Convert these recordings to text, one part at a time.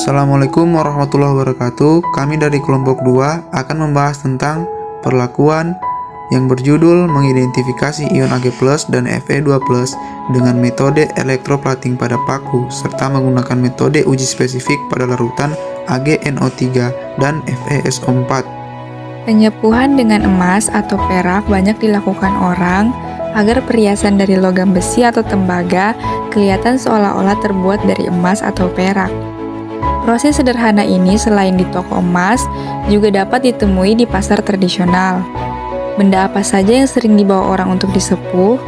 Assalamualaikum warahmatullahi wabarakatuh. Kami dari kelompok 2 akan membahas tentang perlakuan yang berjudul mengidentifikasi ion Ag+ dan Fe2+ dengan metode elektroplating pada paku serta menggunakan metode uji spesifik pada larutan AgNO3 dan FeSO4. Penyepuhan dengan emas atau perak banyak dilakukan orang agar perhiasan dari logam besi atau tembaga kelihatan seolah-olah terbuat dari emas atau perak. Proses sederhana ini selain di toko emas, juga dapat ditemui di pasar tradisional. Benda apa saja yang sering dibawa orang untuk disepuh?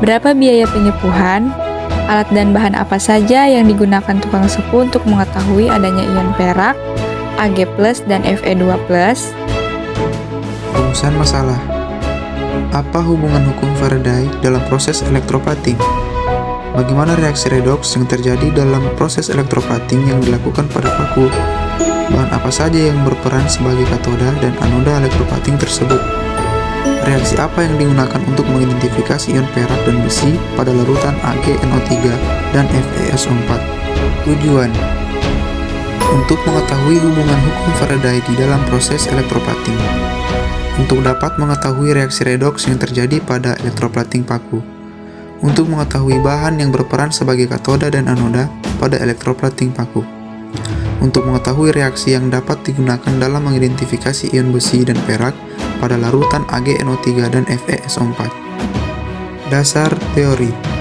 Berapa biaya penyepuhan? Alat dan bahan apa saja yang digunakan tukang sepuh untuk mengetahui adanya ion perak, Ag+ dan Fe2+? Rumusan masalah. Apa hubungan hukum Faraday dalam proses elektroplating? Bagaimana reaksi redoks yang terjadi dalam proses elektroplating yang dilakukan pada paku? Bahan apa saja yang berperan sebagai katoda dan anoda elektroplating tersebut? Reaksi apa yang digunakan untuk mengidentifikasi ion perak dan besi pada larutan AgNO3 dan FeSO4? Tujuan untuk mengetahui hubungan hukum Faraday di dalam proses elektroplating. Untuk dapat mengetahui reaksi redoks yang terjadi pada elektroplating paku. Untuk mengetahui bahan yang berperan sebagai katoda dan anoda pada elektroplating paku. Untuk mengetahui reaksi yang dapat digunakan dalam mengidentifikasi ion besi dan perak pada larutan AgNO3 dan FeSO4. Dasar teori.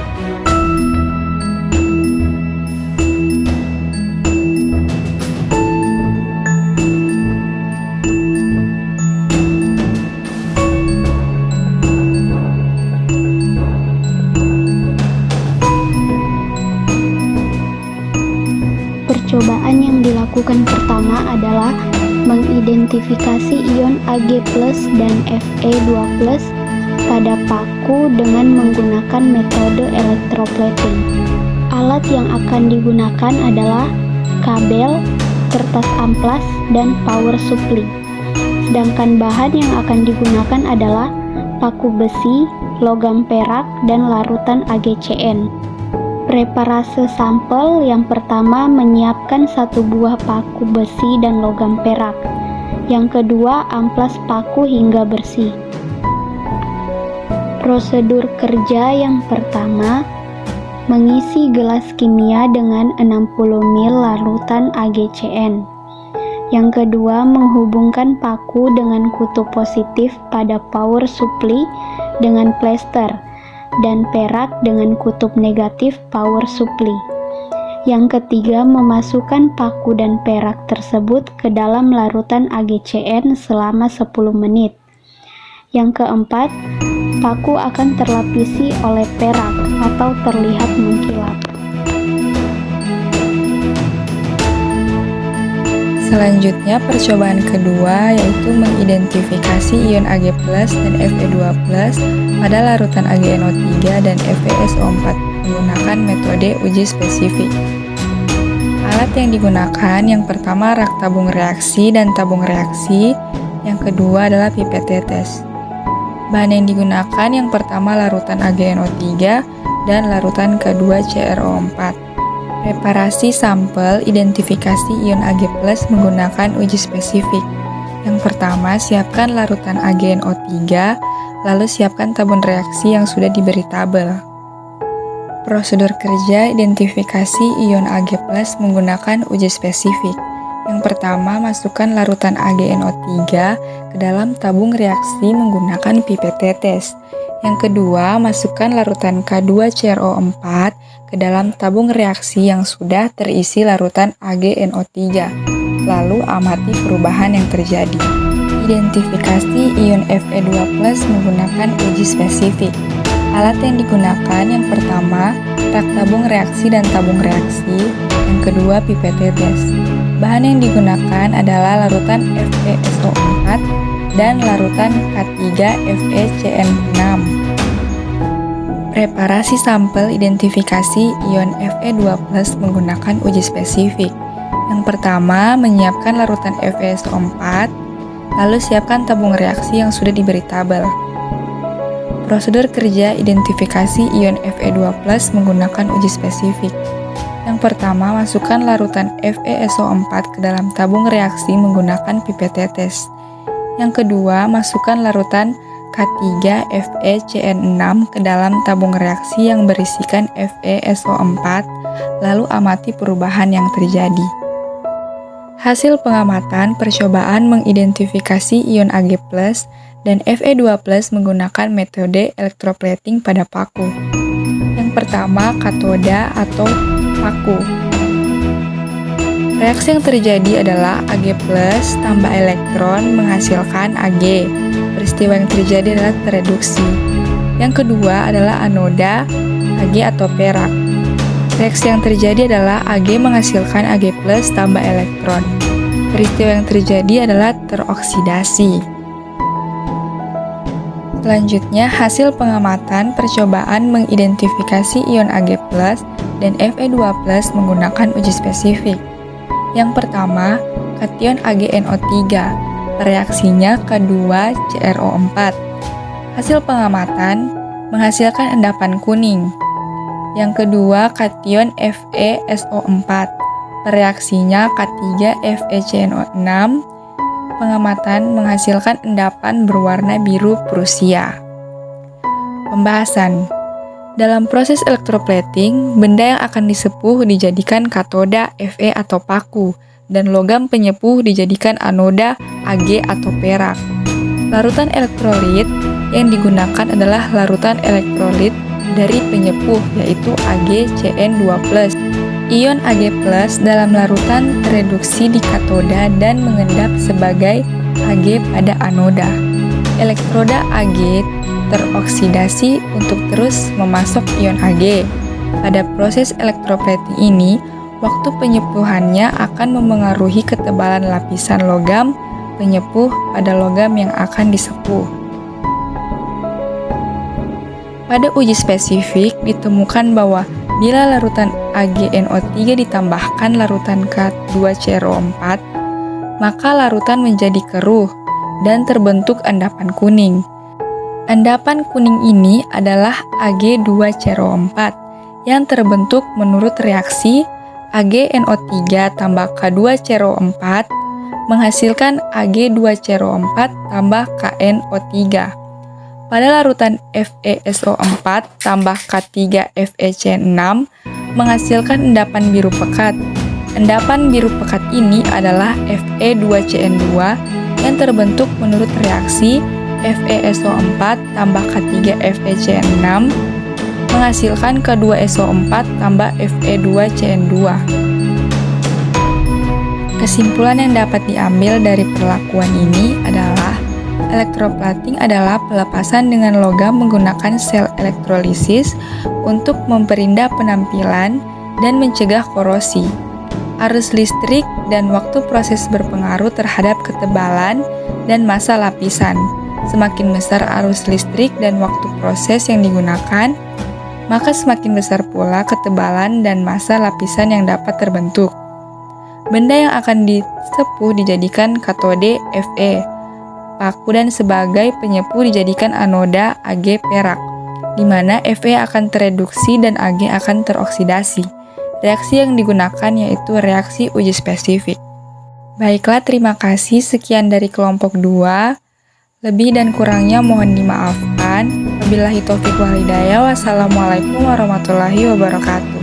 Percobaan yang dilakukan pertama adalah mengidentifikasi ion Ag+ dan Fe2+ pada paku dengan menggunakan metode elektroplating. Alat yang akan digunakan adalah kabel, kertas amplas, dan power supply. Sedangkan bahan yang akan digunakan adalah paku besi, logam perak, dan larutan AgCN. Preparase sampel yang pertama menyiapkan satu buah paku besi dan logam perak. Yang kedua, amplas paku hingga bersih. Prosedur kerja yang pertama, mengisi gelas kimia dengan 60 ml larutan AgCN. Yang kedua, menghubungkan paku dengan kutub positif pada power supply dengan plester dan perak dengan kutub negatif power supply. Yang ketiga, memasukkan paku dan perak tersebut ke dalam larutan AgCN selama 10 menit. Yang keempat, paku akan terlapisi oleh perak atau terlihat mengkilap. Selanjutnya, percobaan kedua yaitu mengidentifikasi ion Ag+ dan Fe2+ pada larutan AgNO3 dan FeSO4 menggunakan metode uji spesifik. Alat yang digunakan yang pertama rak tabung reaksi dan tabung reaksi, yang kedua adalah pipet tetes. Bahan yang digunakan yang pertama larutan AgNO3 dan larutan kedua CrO4. Preparasi sampel identifikasi ion Ag+ menggunakan uji spesifik. Yang pertama, siapkan larutan AgNO3, lalu siapkan tabung reaksi yang sudah diberi tabel. Prosedur kerja identifikasi ion Ag+ menggunakan uji spesifik. Yang pertama, masukkan larutan AgNO3 ke dalam tabung reaksi menggunakan pipet tetes. Yang kedua, masukkan larutan K2CrO4 ke dalam tabung reaksi yang sudah terisi larutan AgNO3. Lalu amati perubahan yang terjadi. Identifikasi ion Fe2+ menggunakan uji spesifik. Alat yang digunakan yang pertama, rak tabung reaksi dan tabung reaksi. Yang kedua, pipet tetes. Bahan yang digunakan adalah larutan FeSO4 dan larutan K3FeCN6. Preparasi sampel identifikasi ion Fe2+ menggunakan uji spesifik. Yang pertama, menyiapkan larutan FeSO4, lalu siapkan tabung reaksi yang sudah diberi tabel. Prosedur kerja identifikasi ion Fe2+ menggunakan uji spesifik. Yang Yang pertama, masukkan larutan FeSO4 ke dalam tabung reaksi menggunakan pipet tetes. Yang kedua, masukkan larutan K3FeCN6 ke dalam tabung reaksi yang berisikan FeSO4, lalu amati perubahan yang terjadi. Hasil pengamatan percobaan mengidentifikasi ion Ag+ dan Fe2+ menggunakan metode electroplating pada paku. Yang pertama, katoda atau paku. Reaksi yang terjadi adalah Ag+ tambah elektron menghasilkan Ag. Peristiwa yang terjadi adalah tereduksi. Yang kedua adalah anoda, Ag atau perak. Reaksi yang terjadi adalah Ag menghasilkan Ag+ tambah elektron. Peristiwa yang terjadi adalah teroksidasi. Selanjutnya, hasil pengamatan percobaan mengidentifikasi ion Ag+ dan Fe2+ menggunakan uji spesifik. Yang pertama, kation AgNO3, reaksinya K2CrO4. Hasil pengamatan menghasilkan endapan kuning. Yang kedua, kation FeSO4, reaksinya K3FeCNO6. Pengamatan menghasilkan endapan berwarna biru Prusia. Pembahasan. Dalam proses electroplating, benda yang akan disepuh dijadikan katoda Fe atau paku, dan logam penyepuh dijadikan anoda Ag atau perak. Larutan elektrolit yang digunakan adalah larutan elektrolit dari penyepuh, yaitu AgCN2+. Ion Ag+ dalam larutan tereduksi di katoda dan mengendap sebagai Ag pada anoda. Elektroda Ag teroksidasi untuk terus memasok ion Ag. Pada proses electroplating ini, waktu penyepuhannya akan memengaruhi ketebalan lapisan logam penyepuh pada logam yang akan disepuh. Pada uji spesifik ditemukan bahwa bila larutan AgNO3 ditambahkan larutan K2CrO4, maka larutan menjadi keruh dan terbentuk endapan kuning. Endapan kuning ini adalah Ag2CrO4 yang terbentuk menurut reaksi AgNO3 tambah K2CrO4 menghasilkan Ag2CrO4 tambah KNO3. Pada larutan FeSO4 tambah K3FeCN6 menghasilkan endapan biru pekat. Endapan biru pekat ini adalah Fe2CN2 yang terbentuk menurut reaksi FeSO4 tambah K3FeCN6 menghasilkan K2SO4 tambah Fe2CN2. Kesimpulan yang dapat diambil dari perlakuan ini adalah electroplating adalah pelepasan dengan logam menggunakan sel elektrolisis untuk memperindah penampilan dan mencegah korosi. Arus listrik dan waktu proses berpengaruh terhadap ketebalan dan massa lapisan. Semakin besar arus listrik dan waktu proses yang digunakan, maka semakin besar pula ketebalan dan massa lapisan yang dapat terbentuk. Benda yang akan disepuh dijadikan katode Fe, paku dan sebagai penyepuh dijadikan anoda Ag perak, di mana Fe akan tereduksi dan Ag akan teroksidasi. Reaksi yang digunakan yaitu reaksi uji spesifik. Baiklah, terima kasih. Sekian dari kelompok 2. Lebih dan kurangnya mohon dimaafkan. Wabillahi taufiq wal hidayah. Wassalamualaikum warahmatullahi wabarakatuh.